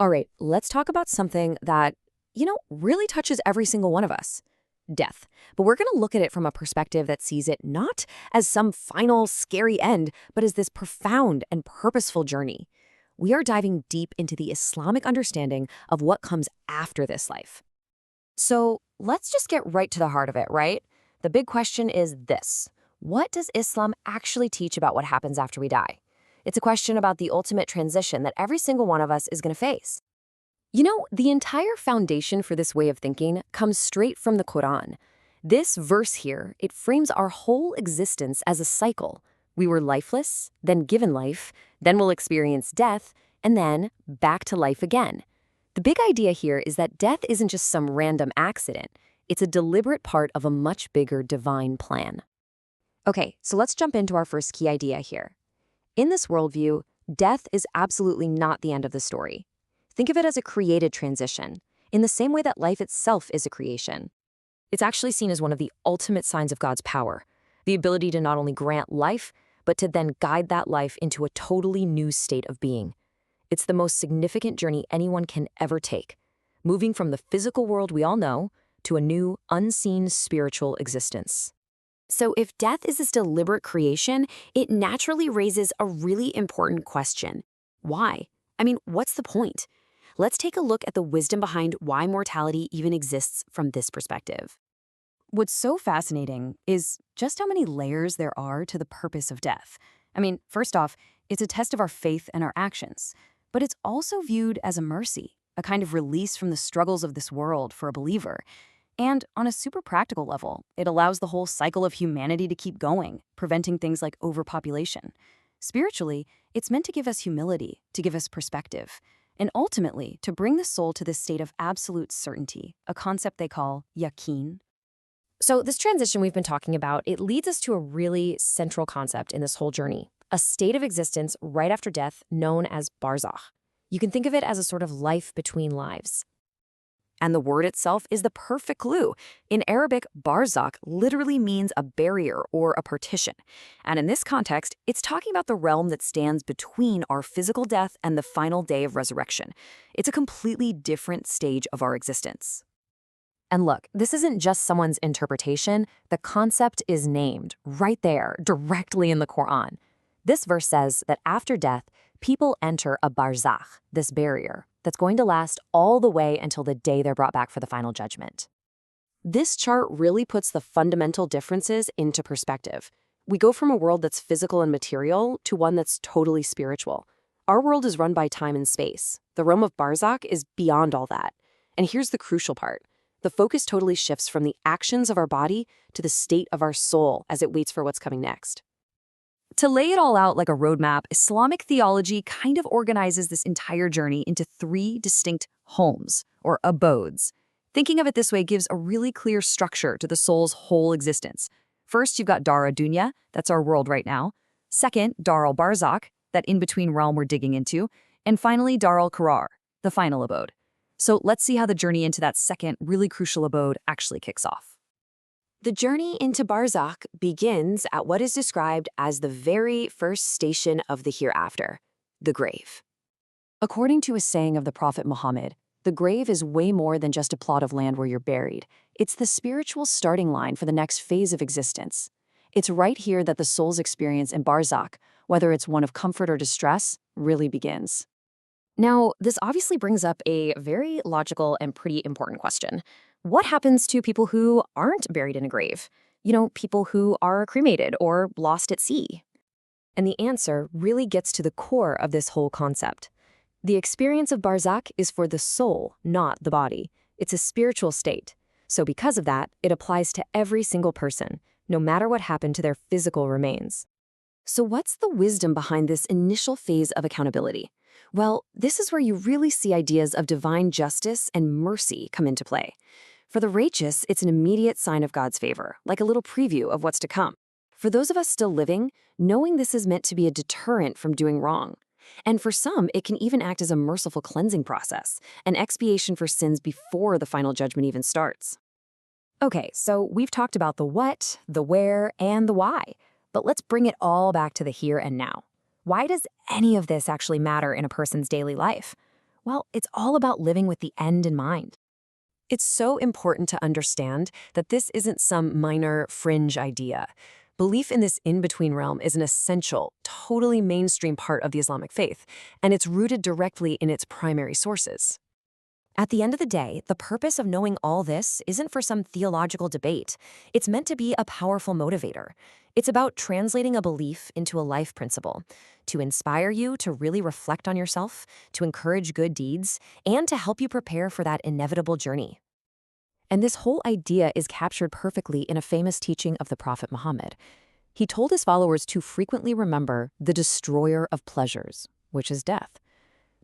All right, let's talk about something that, really touches every single one of us: death. But we're going to look at it from a perspective that sees it not as some final, scary end, but as this profound and purposeful journey. We are diving deep into the Islamic understanding of what comes after this life. So let's just get right to the heart of it, right? The big question is this: what does Islam actually teach about what happens after we die? It's a question about the ultimate transition that every single one of us is going to face. The entire foundation for this way of thinking comes straight from the Quran. This verse here, it frames our whole existence as a cycle. We were lifeless, then given life, then we'll experience death, and then back to life again. The big idea here is that death isn't just some random accident. It's a deliberate part of a much bigger divine plan. Okay, so let's jump into our first key idea here. In this worldview, death is absolutely not the end of the story. Think of it as a created transition, in the same way that life itself is a creation. It's actually seen as one of the ultimate signs of God's power, the ability to not only grant life, but to then guide that life into a totally new state of being. It's the most significant journey anyone can ever take, moving from the physical world we all know to a new, unseen spiritual existence. So if death is this deliberate creation, it naturally raises a really important question. Why? What's the point? Let's take a look at the wisdom behind why mortality even exists from this perspective. What's so fascinating is just how many layers there are to the purpose of death. First off, it's a test of our faith and our actions, but it's also viewed as a mercy, a kind of release from the struggles of this world for a believer. And on a super practical level, it allows the whole cycle of humanity to keep going, preventing things like overpopulation. Spiritually, it's meant to give us humility, to give us perspective, and ultimately to bring the soul to this state of absolute certainty, a concept they call yaqeen. So this transition we've been talking about, it leads us to a really central concept in this whole journey, a state of existence right after death known as barzakh. You can think of it as a sort of life between lives. And the word itself is the perfect clue. In Arabic, barzakh literally means a barrier or a partition. And in this context, it's talking about the realm that stands between our physical death and the final day of resurrection. It's a completely different stage of our existence. And look, this isn't just someone's interpretation. The concept is named right there, directly in the Quran. This verse says that after death, people enter a barzakh, this barrier, that's going to last all the way until the day they're brought back for the final judgment. This chart really puts the fundamental differences into perspective. We go from a world that's physical and material to one that's totally spiritual. Our world is run by time and space. The realm of barzakh is beyond all that. And here's the crucial part. The focus totally shifts from the actions of our body to the state of our soul as it waits for what's coming next. To lay it all out like a roadmap, Islamic theology kind of organizes this entire journey into three distinct homes, or abodes. Thinking of it this way gives a really clear structure to the soul's whole existence. First, you've got Dar ad-Dunya, that's our world right now. Second, Dar al-Barzakh, that in-between realm we're digging into. And finally, Dar al-Qarar, the final abode. So let's see how the journey into that second, really crucial abode actually kicks off. The journey into barzakh begins at what is described as the very first station of the hereafter, the grave. According to a saying of the Prophet Muhammad, the grave is way more than just a plot of land where you're buried. It's the spiritual starting line for the next phase of existence. It's right here that the soul's experience in barzakh, whether it's one of comfort or distress, really begins. Now, this obviously brings up a very logical and pretty important question. What happens to people who aren't buried in a grave? People who are cremated or lost at sea. And the answer really gets to the core of this whole concept. The experience of barzakh is for the soul, not the body. It's a spiritual state. So because of that, it applies to every single person, no matter what happened to their physical remains. So what's the wisdom behind this initial phase of accountability? Well, this is where you really see ideas of divine justice and mercy come into play. For the righteous, it's an immediate sign of God's favor, like a little preview of what's to come. For those of us still living, knowing this is meant to be a deterrent from doing wrong. And for some, it can even act as a merciful cleansing process, an expiation for sins before the final judgment even starts. Okay, so we've talked about the what, the where, and the why. But let's bring it all back to the here and now. Why does any of this actually matter in a person's daily life? Well, it's all about living with the end in mind. It's so important to understand that this isn't some minor fringe idea. Belief in this in-between realm is an essential, totally mainstream part of the Islamic faith, and it's rooted directly in its primary sources. At the end of the day, the purpose of knowing all this isn't for some theological debate. It's meant to be a powerful motivator. It's about translating a belief into a life principle, to inspire you to really reflect on yourself, to encourage good deeds, and to help you prepare for that inevitable journey. And this whole idea is captured perfectly in a famous teaching of the Prophet Muhammad. He told his followers to frequently remember the destroyer of pleasures, which is death.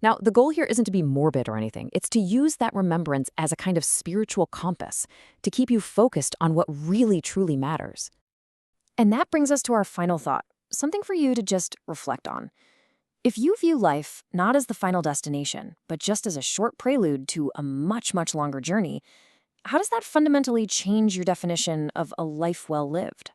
Now, the goal here isn't to be morbid or anything. It's to use that remembrance as a kind of spiritual compass to keep you focused on what really truly matters. And that brings us to our final thought, something for you to just reflect on. If you view life not as the final destination, but just as a short prelude to a much, much longer journey, how does that fundamentally change your definition of a life well lived?